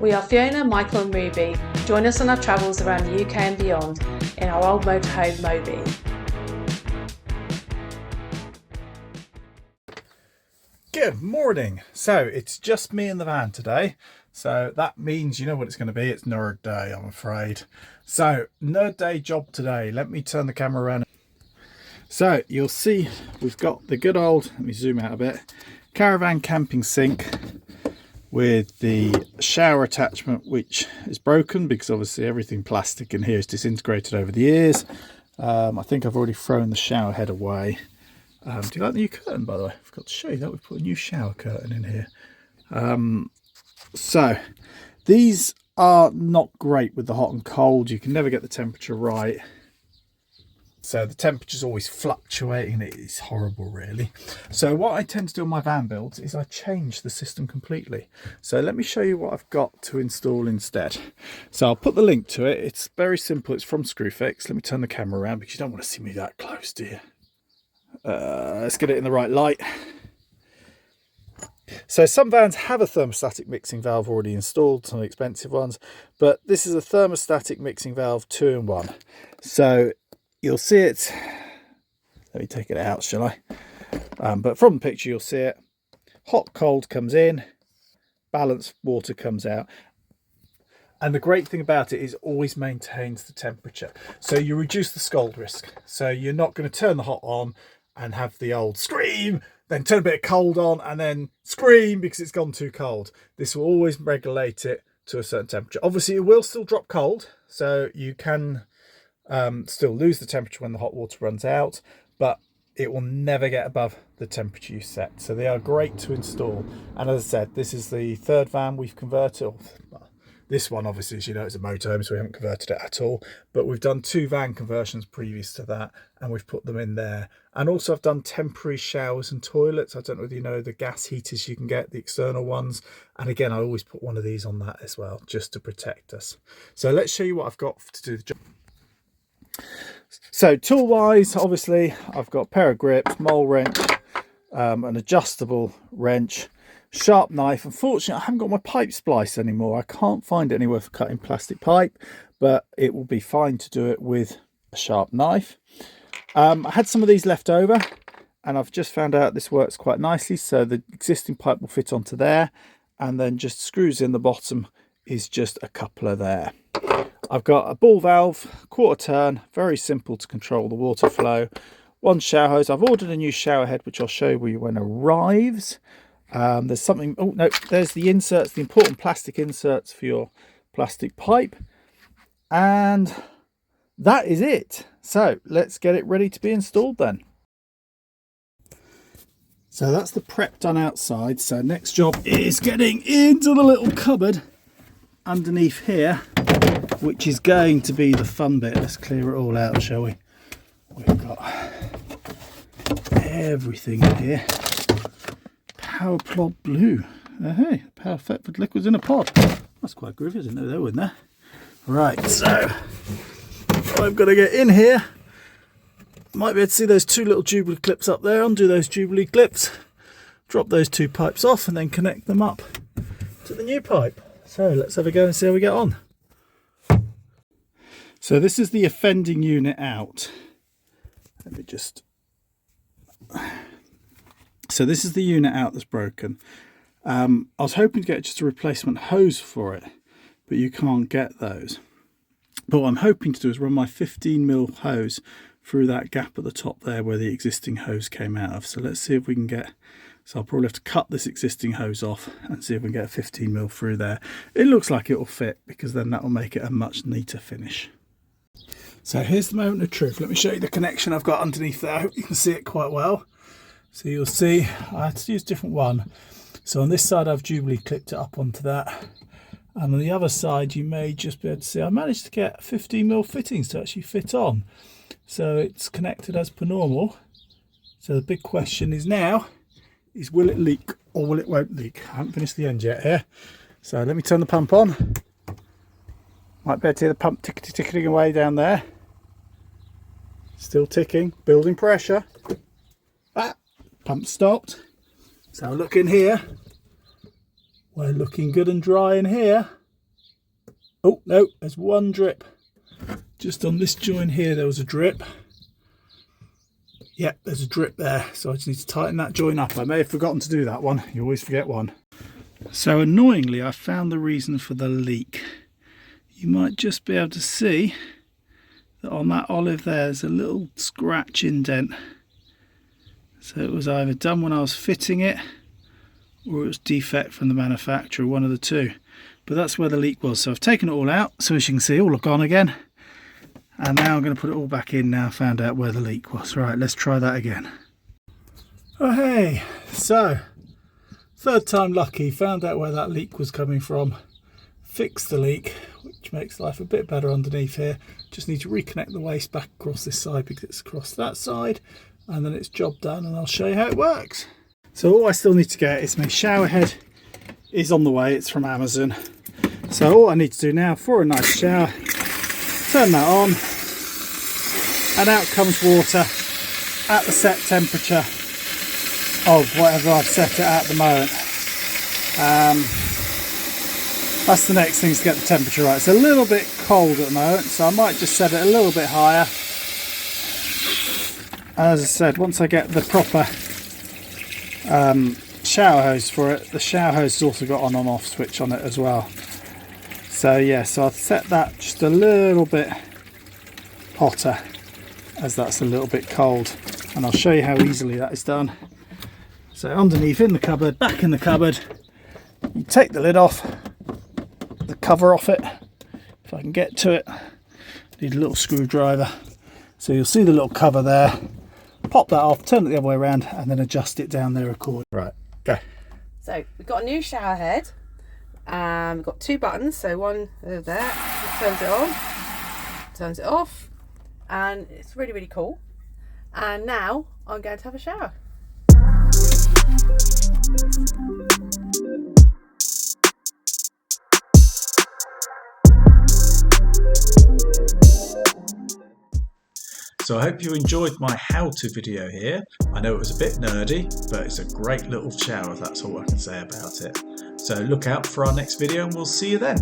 We are Fiona, Michael and Ruby. Join us on our travels around the UK and beyond in our old motorhome Moby. Good morning. So it's just me in the van today. So that means you know what it's going to be. It's nerd day, I'm afraid. So nerd day job today. Let me turn the camera around. So you'll see we've got the good old, let me zoom out a bit, caravan camping sink with the shower attachment, which is broken because obviously everything plastic in here is disintegrated over the years. I think I've already thrown the shower head away. Do you like the new curtain, by the way? I forgot to show you that we've put a new shower curtain in here. So these are not great with the hot and cold. You can never get the temperature right. So the temperature's always fluctuating. It is horrible, really. So what I tend to do on my van builds is I change the system completely. So let me show you what I've got to install instead. So I'll put the link to it. It's very simple. It's from Screwfix. Let me turn the camera around because you don't want to see me that close, do you? Let's get it in the right light. So some vans have a thermostatic mixing valve already installed, some expensive ones, but this is a thermostatic mixing valve 2-in-1. So you'll see it, let me take it out, shall I? But from the picture you'll see it. Hot, cold comes in, balanced water comes out. And the great thing about it is it always maintains the temperature. So you reduce the scald risk. So you're not going to turn the hot on and have the old scream, then turn a bit of cold on and then scream because it's gone too cold. This will always regulate it to a certain temperature. Obviously it will still drop cold, so you can still lose the temperature when the hot water runs out, but it will never get above the temperature you set. So they are great to install. And as I said, this is the third van we've converted. This one obviously, as you know, is a motorhome, so we haven't converted it at all, but we've done 2 van conversions previous to that and we've put them in there. And also I've done temporary showers and toilets. I don't know whether you know the gas heaters you can get, the external ones, and again I always put one of these on that as well just to protect us. So let's show you what I've got to do the job. So tool wise, obviously I've got a pair of grips, mole wrench, an adjustable wrench, sharp knife. Unfortunately I haven't got my pipe splice anymore. I can't find it anywhere for cutting plastic pipe, but it will be fine to do it with a sharp knife. I had some of these left over and I've just found out this works quite nicely. So the existing pipe will fit onto there, and then just screws in the bottom is just a coupler there. I've got a ball valve, quarter turn, very simple to control the water flow. 1 shower hose. I've ordered a new shower head, which I'll show you when it arrives. There's something, oh no, there's the inserts, the important plastic inserts for your plastic pipe. And that is it. So let's get it ready to be installed then. So that's the prep done outside. So next job is getting into the little cupboard underneath here, which is going to be the fun bit. Let's clear it all out, shall we? We've got everything in here. Power Plod Blue. Hey, Power Thetford liquids in a pod. That's quite groovy. I didn't know they were in there. Right, so I've got to get in here. Might be able to see those 2 little Jubilee clips up there. Undo those Jubilee clips, drop those 2 pipes off, and then connect them up to the new pipe. So let's have a go and see how we get on. So this is the offending unit out. Let me just... So this is the unit out that's broken. I was hoping to get just a replacement hose for it, but you can't get those. But what I'm hoping to do is run my 15mm hose through that gap at the top there where the existing hose came out of. So let's see if we can get... So I'll probably have to cut this existing hose off and see if we can get a 15mm through there. It looks like it will fit, because then that will make it a much neater finish. So here's the moment of truth. Let me show you the connection I've got underneath there. I hope you can see it quite well. So you'll see I had to use a different one. So on this side I've Jubilee clipped it up onto that. And on the other side you may just be able to see I managed to get 15mm fittings to actually fit on. So it's connected as per normal. So the big question is now, is will it leak or will it won't leak? I haven't finished the end yet here. So let me turn the pump on. Might be able to hear the pump ticking away down there. Still ticking, building pressure. Ah, pump stopped. So look in here. We're looking good and dry in here. Oh no, there's one drip. Just on this joint here there was a drip. Yep, there's a drip there, so I just need to tighten that joint up. I may have forgotten to do that one. You always forget one. So annoyingly, I found the reason for the leak. You might just be able to see that on that olive there's a little scratch indent. So it was either done when I was fitting it, or it was defect from the manufacturer, one of the two. But that's where the leak was. So I've taken it all out, so as you can see, all gone again. And now I'm going to put it all back in now, found out where the leak was. Right, let's try that again. Oh hey, so third time lucky, found out where that leak was coming from, fixed the leak, which makes life a bit better underneath here. Just need to reconnect the waste back across this side because it's across that side, and then it's job done, and I'll show you how it works. So all I still need to get is my shower head is on the way, it's from Amazon. So all I need to do now for a nice shower, turn that on, and out comes water at the set temperature of whatever I've set it at the moment. That's the next thing, to get the temperature right. It's a little bit cold at the moment, so I might just set it a little bit higher. As I said, once I get the proper shower hose for it, the shower hose has also got on and off switch on it as well. So yeah, so I've set that just a little bit hotter, as that's a little bit cold, and I'll show you how easily that is done. So underneath in the cupboard, back in the cupboard, you take the lid off, the cover off it, if I can get to it. Need a little screwdriver. So you'll see the little cover there. Pop that off, turn it the other way around, and then adjust it down there accordingly. Right, go. So we've got a new shower head. We've got two buttons, so one over there, it turns it on, turns it off, and it's really, really cool. And now I'm going to have a shower. So I hope you enjoyed my how-to video here. I know it was a bit nerdy, but it's a great little shower, that's all I can say about it. So look out for our next video and we'll see you then.